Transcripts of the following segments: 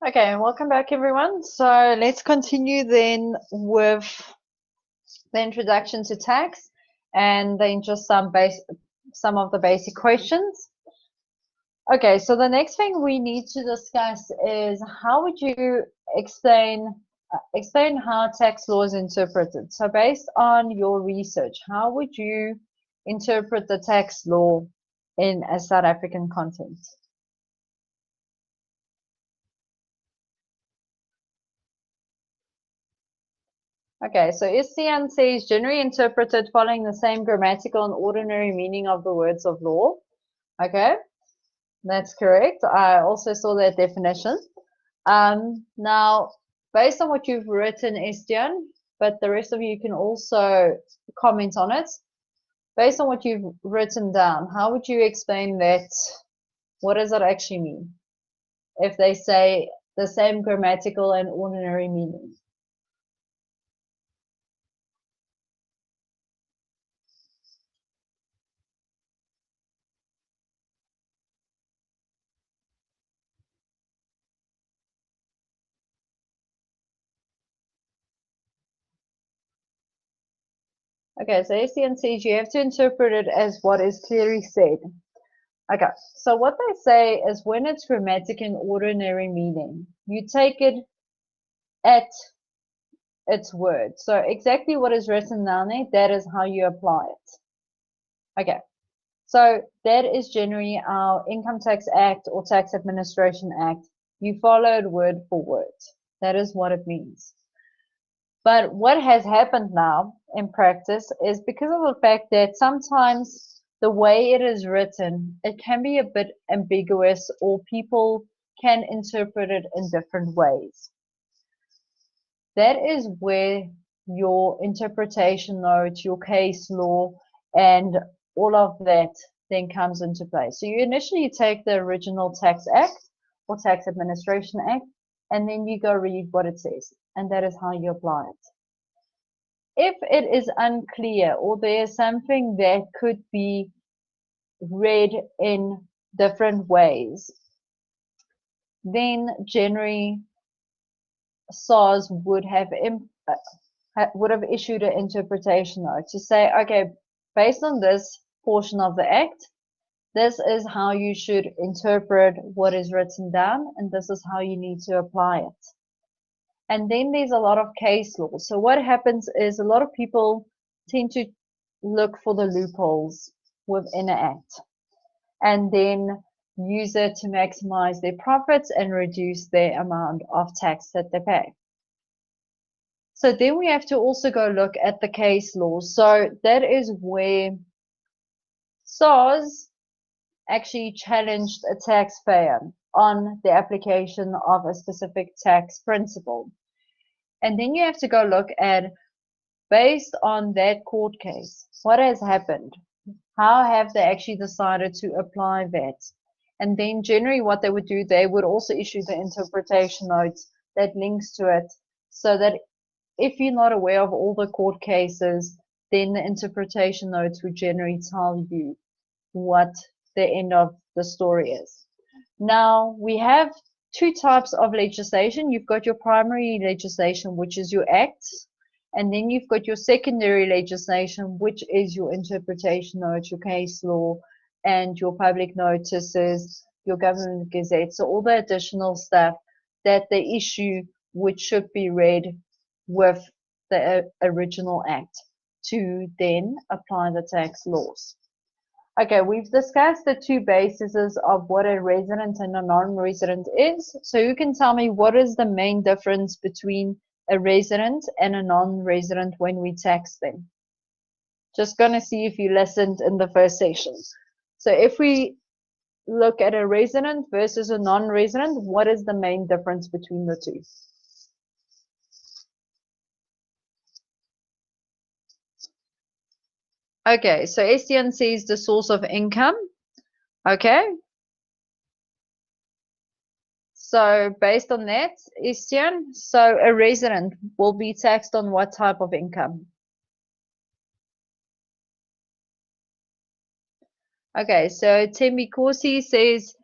Okay, welcome back everyone. So let's continue then with the introduction to tax and then just some of the basic questions. Okay, so the next thing we need to discuss is how would you explain how tax law is interpreted. So based on your research, how would you interpret the tax law in a South African context? Okay, so Istian says generally interpreted following the same grammatical and ordinary meaning of the words of law. Okay, that's correct. I also saw that definition. Now, based on what you've written, Istian, but the rest of you can also comment on it. Based on what you've written down, how would you explain that? What does it actually mean? If they say the same grammatical and ordinary meaning. Okay, so SCN says you have to interpret it as what is clearly said. Okay, so what they say is when it's grammatic and ordinary meaning, you take it at its word. So exactly what is written down there, that is how you apply it. Okay, so that is generally our Income Tax Act or Tax Administration Act. You follow it word for word. That is what it means. But what has happened now in practice is because of the fact that sometimes the way it is written, it can be a bit ambiguous or people can interpret it in different ways. That is where your interpretation note, your case law, and all of that then comes into play. So you initially take the original Tax Act or Tax Administration Act, and then you go read what it says, and that is how you apply it. If it is unclear or there's something that could be read in different ways, then generally SARS would have issued an interpretation note to say, okay, based on this portion of the act, this is how you should interpret what is written down, and this is how you need to apply it. And then there's a lot of case law. So what happens is a lot of people tend to look for the loopholes within an act and then use it to maximize their profits and reduce their amount of tax that they pay. So then we have to also go look at the case law. So that is where SARS actually challenged a taxpayer on the application of a specific tax principle. And then you have to go look at, based on that court case, what has happened? How have they actually decided to apply that? And then generally what they would do, they would also issue the interpretation notes that links to it, so that if you're not aware of all the court cases, then the interpretation notes would generally tell you what the end of the story is. Now, we have two types of legislation. You've got your primary legislation, which is your acts, and then you've got your secondary legislation, which is your interpretation notes, your case law, and your public notices, your government gazette. So all the additional stuff that they issue, which should be read with the original act to then apply the tax laws. Okay, we've discussed the two bases of what a resident and a non-resident is. So you can tell me what is the main difference between a resident and a non-resident when we tax them. Just gonna see if you listened in the first session. So if we look at a resident versus a non-resident, what is the main difference between the two? Okay, so Estienne says the source of income. Okay. So based on that, Estienne, so a resident will be taxed on what type of income? Okay, so Tembi Corsi says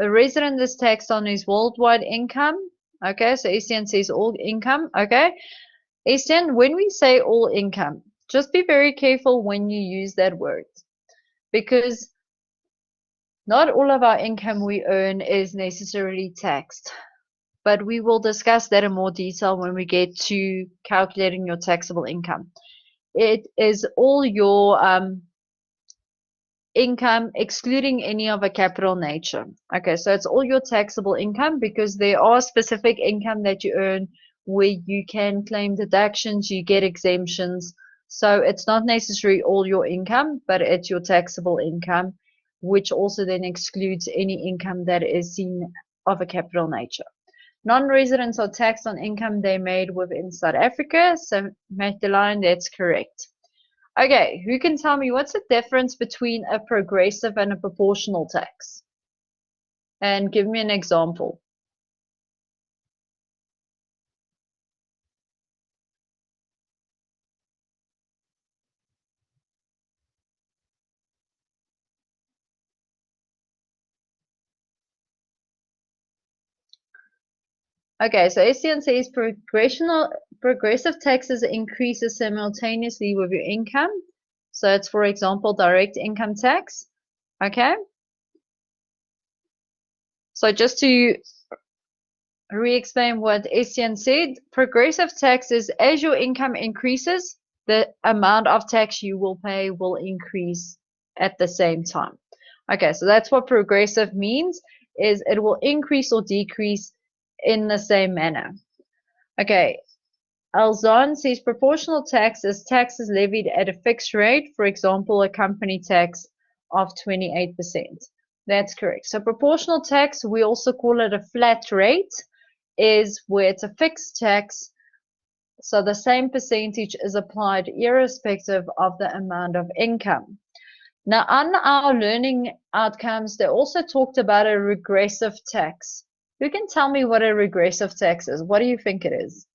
a resident is taxed on his worldwide income Okay, so Estienne says all income. Okay, Estienne, when we say all income, just be very careful when you use that word, because not all of our income we earn is necessarily taxed. But we will discuss that in more detail when we get to calculating your taxable income. It is all your income excluding any of a capital nature. Okay, so it's all your taxable income, because there are specific income that you earn where you can claim deductions, you get exemptions. So it's not necessarily all your income, but it's your taxable income, which also then excludes any income that is seen of a capital nature. Non-residents are taxed on income they made within South Africa. So Magdalene, that's correct. Okay, who can tell me what's the difference between a progressive and a proportional tax? And give me an example. Okay, so Estienne says progressive taxes increases simultaneously with your income. So it's, for example, direct income tax. Okay. So just to re-explain what Estienne said, progressive tax is as your income increases, the amount of tax you will pay will increase at the same time. Okay, so that's what progressive means, is it will increase or decrease in the same manner. Okay, Alzon says proportional tax is taxes levied at a fixed rate, for example, a company tax of 28%. That's correct. So proportional tax, we also call it a flat rate, is where it's a fixed tax, so the same percentage is applied irrespective of the amount of income. Now, on our learning outcomes, they also talked about a regressive tax. Who can tell me what a regressive tax is? What do you think it is?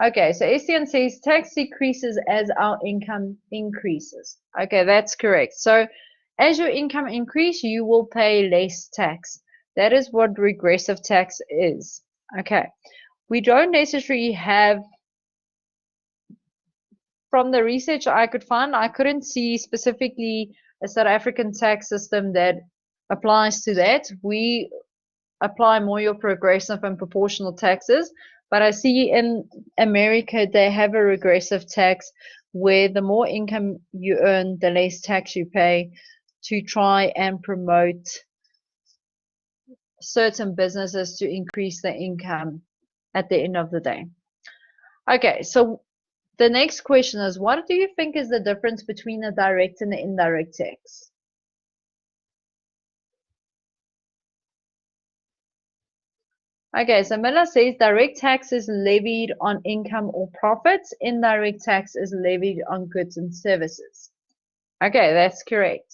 Okay, so Estienne says tax decreases as our income increases. Okay, that's correct. So as your income increases, you will pay less tax. That is what regressive tax is. Okay, we don't necessarily have, from the research I could find, I couldn't see specifically a South African tax system that applies to that. We apply more your progressive and proportional taxes, but I see in America they have a regressive tax where the more income you earn, the less tax you pay, to try and promote certain businesses to increase their income at the end of the day. Okay, so the next question is, what do you think is the difference between a direct and an indirect tax? Okay, so Miller says direct tax is levied on income or profits. Indirect tax is levied on goods and services. Okay, that's correct.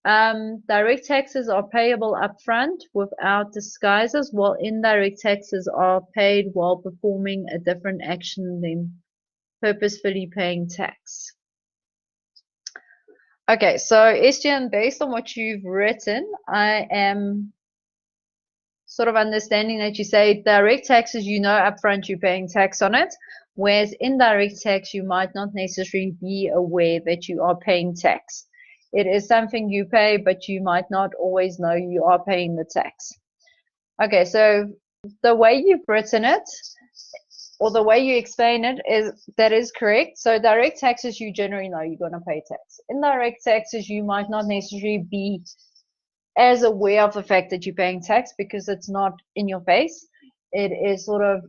Direct taxes are payable upfront without disguises, while indirect taxes are paid while performing a different action than purposefully paying tax. Okay, so Estienne, based on what you've written, I am sort of understanding that you say direct taxes, you know upfront you're paying tax on it, whereas indirect tax, you might not necessarily be aware that you are paying tax. It is something you pay, but you might not always know you are paying the tax. Okay, so the way you've written it, or the way you explain it, that is correct. So direct taxes, you generally know you're going to pay tax. Indirect taxes, you might not necessarily be as aware of the fact that you're paying tax because it's not in your face. It is sort of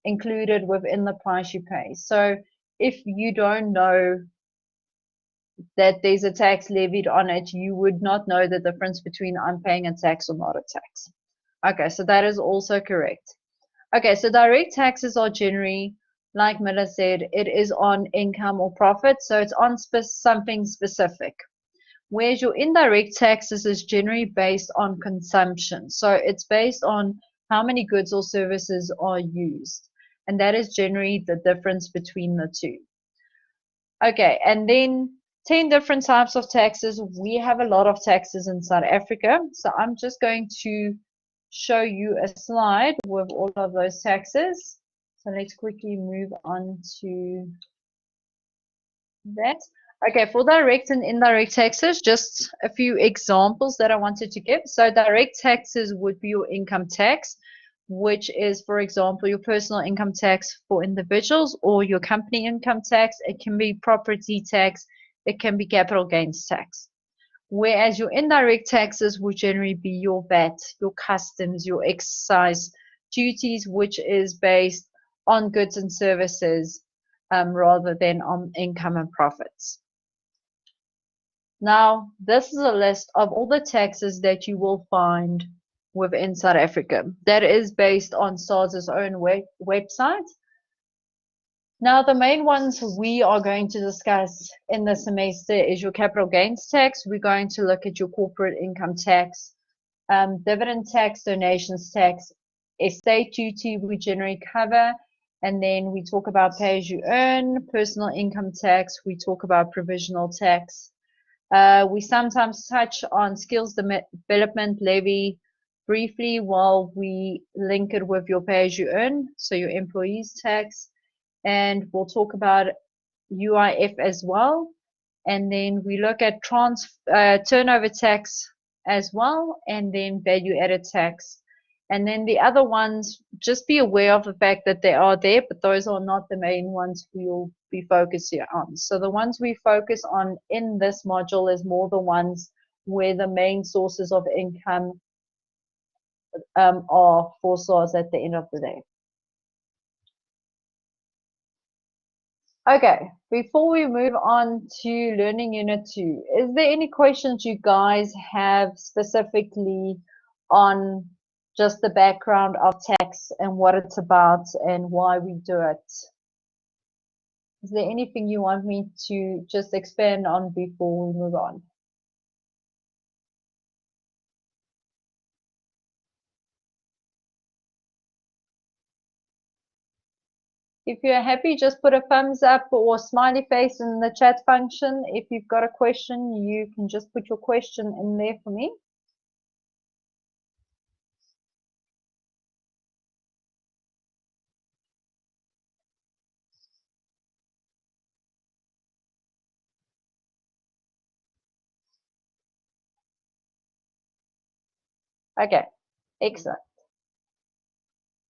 included within the price you pay. So if you don't know that there's a tax levied on it, you would not know the difference between I'm paying a tax or not a tax. Okay, so that is also correct. Okay, so direct taxes are generally, like Miller said, it is on income or profit, so it's on something specific. Whereas your indirect taxes is generally based on consumption. So it's based on how many goods or services are used. And that is generally the difference between the two. Okay, and then 10 different types of taxes. We have a lot of taxes in South Africa. So I'm just going to show you a slide with all of those taxes. So let's quickly move on to that. Okay, for direct and indirect taxes, just a few examples that I wanted to give. So direct taxes would be your income tax, which is, for example, your personal income tax for individuals or your company income tax. It can be property tax, it can be capital gains tax. Whereas your indirect taxes would generally be your VAT, your customs, your excise duties, which is based on goods and services rather than on income and profits. Now, this is a list of all the taxes that you will find within South Africa. That is based on SARS's own website. Now, the main ones we are going to discuss in the semester is your capital gains tax. We're going to look at your corporate income tax, dividend tax, donations tax, estate duty we generally cover, and then we talk about pay as you earn, personal income tax, we talk about provisional tax. We sometimes touch on skills development levy briefly while we link it with your pay as you earn, so your employees tax, and we'll talk about UIF as well. And then we look at turnover tax as well, and then value added tax. And then the other ones, just be aware of the fact that they are there, but those are not the main ones we'll be focusing on. So the ones we focus on in this module is more the ones where the main sources of income are for SARS at the end of the day. Okay, before we move on to learning unit 2, is there any questions you guys have specifically on just the background of tax and what it's about and why we do it? Is there anything you want me to just expand on before we move on? If you're happy, just put a thumbs up or smiley face in the chat function. If you've got a question, you can just put your question in there for me. Okay, excellent.